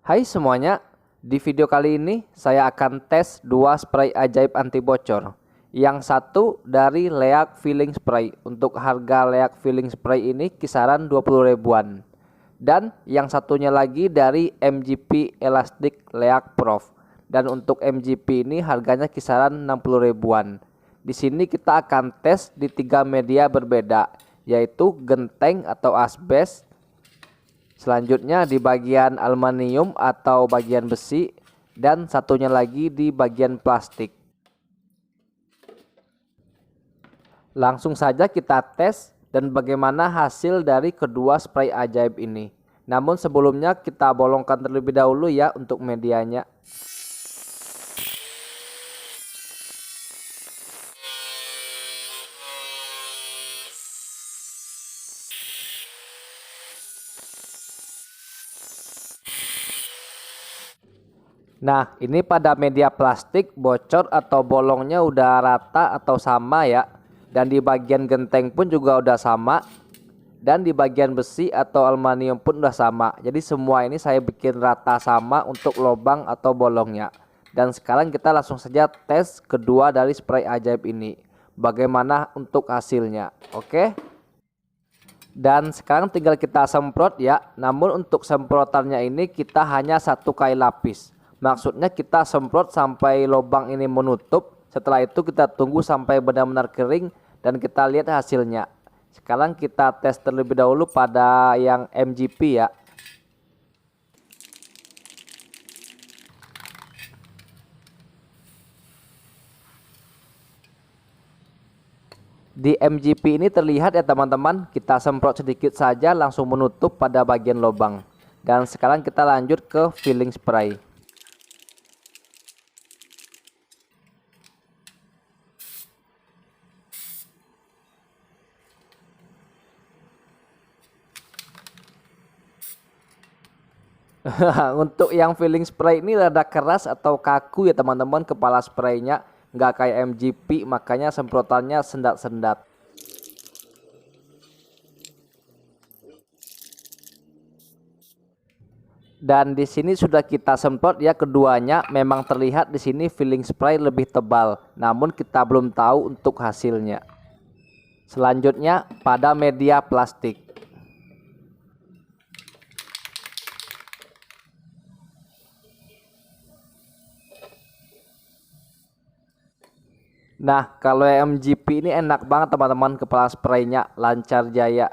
Hai semuanya, di video kali ini saya akan tes dua spray ajaib anti bocor. Yang satu dari Leak Filling Spray. Untuk harga Leak Filling Spray ini kisaran 20 ribuan. Dan yang satunya lagi dari MGP Elastic Leak Prof. Dan untuk MGP ini harganya kisaran 60 ribuan. Di sini kita akan tes di 3 media berbeda, yaitu genteng atau asbes. Selanjutnya di bagian aluminium atau bagian besi, dan satunya lagi di bagian plastik. Langsung saja kita tes dan bagaimana hasil dari kedua spray ajaib ini. Namun sebelumnya kita bolongkan terlebih dahulu ya untuk medianya. Nah, ini pada media plastik bocor atau bolongnya udah rata atau sama ya. Dan di bagian genteng pun juga udah sama. Dan di bagian besi atau aluminium pun udah sama. Jadi semua ini saya bikin rata sama untuk lubang atau bolongnya. Dan sekarang kita langsung saja tes kedua dari spray ajaib ini. Bagaimana untuk hasilnya, oke? Dan sekarang tinggal kita semprot ya. Namun untuk semprotannya ini kita hanya satu kali lapis. Maksudnya kita semprot sampai lubang ini menutup. Setelah itu kita tunggu sampai benar-benar kering dan kita lihat hasilnya. Sekarang kita tes terlebih dahulu pada yang MGP ya. Di MGP ini terlihat ya teman-teman, kita semprot sedikit saja langsung menutup pada bagian lubang. Dan sekarang kita lanjut ke filling spray. Untuk yang filling spray ini rada keras atau kaku ya teman-teman, kepala spraynya nggak kayak MGP, makanya semprotannya sendat-sendat. Dan di sini sudah kita semprot ya keduanya, memang terlihat di sini filling spray lebih tebal, namun kita belum tahu untuk hasilnya. Selanjutnya pada media plastik. Nah, kalau MGP ini enak banget teman-teman, kepala spraynya lancar jaya.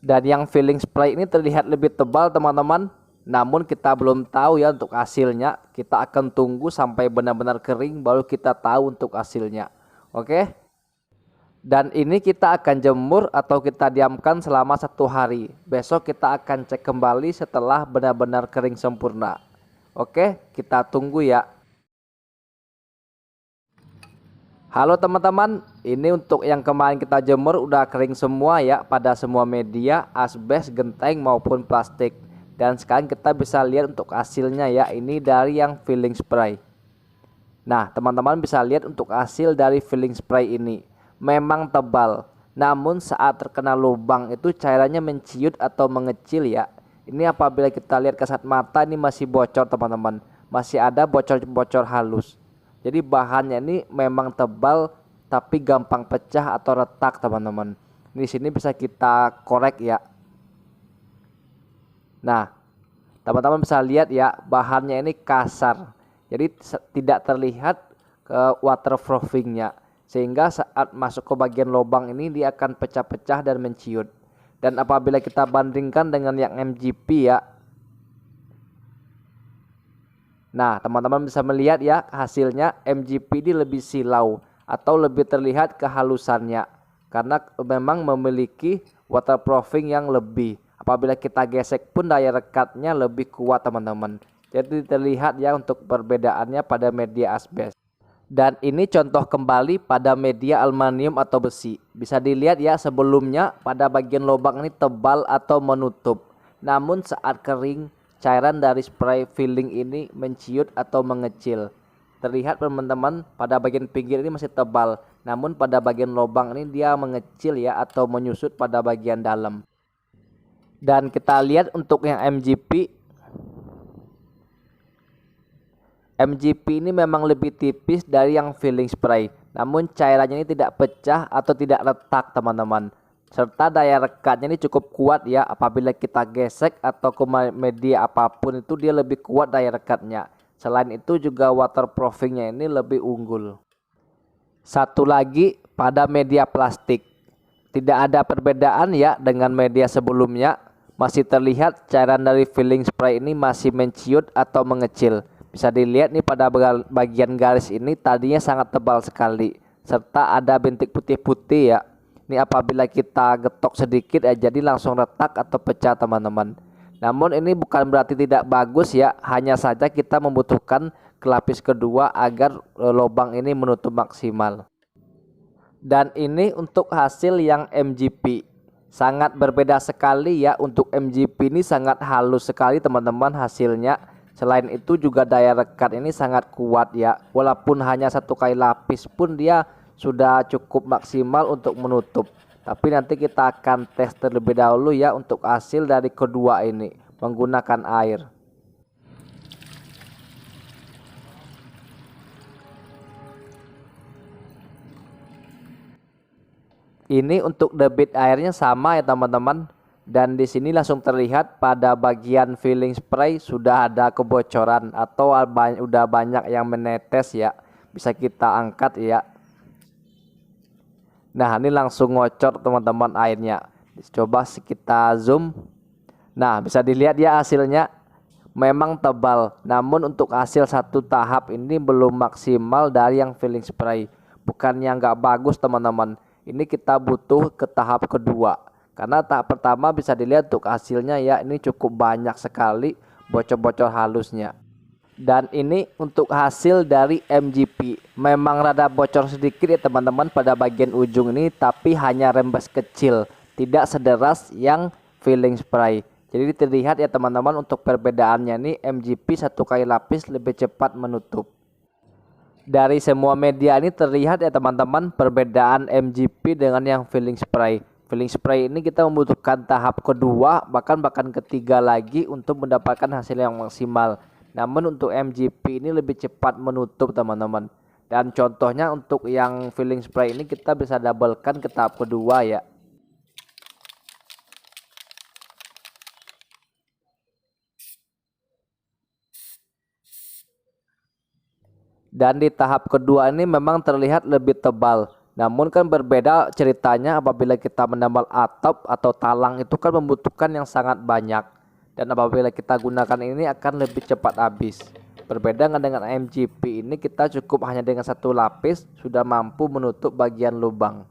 Dan yang filling spray ini terlihat lebih tebal teman-teman. Namun kita belum tahu ya untuk hasilnya. Kita akan tunggu sampai benar-benar kering baru kita tahu untuk hasilnya. Oke. Dan ini kita akan jemur atau kita diamkan selama 1 hari. Besok kita akan cek kembali setelah benar-benar kering sempurna. Oke, kita tunggu ya. Halo teman-teman, ini untuk yang kemarin kita jemur udah kering semua ya pada semua media, asbes, genteng maupun plastik. Dan sekarang kita bisa lihat untuk hasilnya ya, ini dari yang filling spray. Nah, teman-teman bisa lihat untuk hasil dari filling spray ini. Memang tebal, namun saat terkena lubang itu cairannya menciut atau mengecil ya. Ini apabila kita lihat kasat mata ini masih bocor teman-teman, masih ada bocor-bocor halus. Jadi bahannya ini memang tebal tapi gampang pecah atau retak teman-teman. Di sini bisa kita korek ya. Nah, teman-teman bisa lihat ya bahannya ini kasar. Jadi tidak terlihat ke waterproofingnya. Sehingga saat masuk ke bagian lubang ini dia akan pecah-pecah dan menciut. Dan apabila kita bandingkan dengan yang MGP ya. Nah, teman-teman bisa melihat ya hasilnya MGP ini lebih silau atau lebih terlihat kehalusannya. Karena memang memiliki waterproofing yang lebih. Apabila kita gesek pun daya rekatnya lebih kuat teman-teman. Jadi terlihat ya untuk perbedaannya pada media asbes. Dan ini contoh kembali pada media aluminium atau besi. Bisa dilihat ya sebelumnya pada bagian lubang ini tebal atau menutup. Namun saat kering cairan dari spray filling ini menciut atau mengecil. Terlihat teman-teman pada bagian pinggir ini masih tebal, namun pada bagian lubang ini dia mengecil ya atau menyusut pada bagian dalam. Dan kita lihat untuk yang MGP ini memang lebih tipis dari yang filling spray, namun cairannya ini tidak pecah atau tidak retak teman-teman. Serta daya rekatnya ini cukup kuat ya, apabila kita gesek atau ke media apapun itu dia lebih kuat daya rekatnya. Selain itu juga waterproofingnya ini lebih unggul. Satu lagi pada media plastik, tidak ada perbedaan ya dengan media sebelumnya. Masih terlihat cairan dari filling spray ini masih menciut atau mengecil. Bisa dilihat nih pada bagian garis ini tadinya sangat tebal sekali, serta ada bintik putih-putih ya. Ini apabila kita getok sedikit ya jadi langsung retak atau pecah teman-teman. Namun ini bukan berarti tidak bagus ya, hanya saja kita membutuhkan kelapis kedua agar lubang ini menutup maksimal. Dan ini untuk hasil yang MGP, sangat berbeda sekali ya. Untuk MGP ini sangat halus sekali teman-teman hasilnya. Selain itu juga daya rekat ini sangat kuat ya, walaupun hanya satu kali lapis pun dia sudah cukup maksimal untuk menutup. Tapi nanti kita akan tes terlebih dahulu ya untuk hasil dari kedua ini menggunakan air. Ini untuk debit airnya sama ya teman-teman. Dan di sini langsung terlihat pada bagian filling spray sudah ada kebocoran atau udah banyak yang menetes ya. Bisa kita angkat ya. Nah ini langsung ngocor teman-teman airnya. Coba kita zoom. Nah bisa dilihat ya hasilnya memang tebal. Namun untuk hasil satu tahap ini belum maksimal dari yang filling spray. Bukannya nggak bagus teman-teman. Ini kita butuh ke tahap kedua. Karena tahap pertama bisa dilihat untuk hasilnya ya ini cukup banyak sekali bocor-bocor halusnya. Dan ini untuk hasil dari MGP, memang rada bocor sedikit ya teman-teman pada bagian ujung ini, tapi hanya rembes kecil, tidak sederas yang filling spray. Jadi terlihat ya teman-teman untuk perbedaannya nih, MGP satu kali lapis lebih cepat menutup. Dari semua media ini terlihat ya teman-teman perbedaan MGP dengan yang filling spray. Filling spray ini kita membutuhkan tahap kedua bahkan ketiga lagi untuk mendapatkan hasil yang maksimal. Namun untuk MGP ini lebih cepat menutup teman-teman. Dan contohnya untuk yang filling spray ini kita bisa doublekan ke tahap kedua ya. Dan di tahap kedua ini memang terlihat lebih tebal. Namun kan berbeda ceritanya apabila kita menambal atap atau talang itu kan membutuhkan yang sangat banyak. Dan apabila kita gunakan ini akan lebih cepat habis. Berbeda dengan MGP ini kita cukup hanya dengan satu lapis sudah mampu menutup bagian lubang.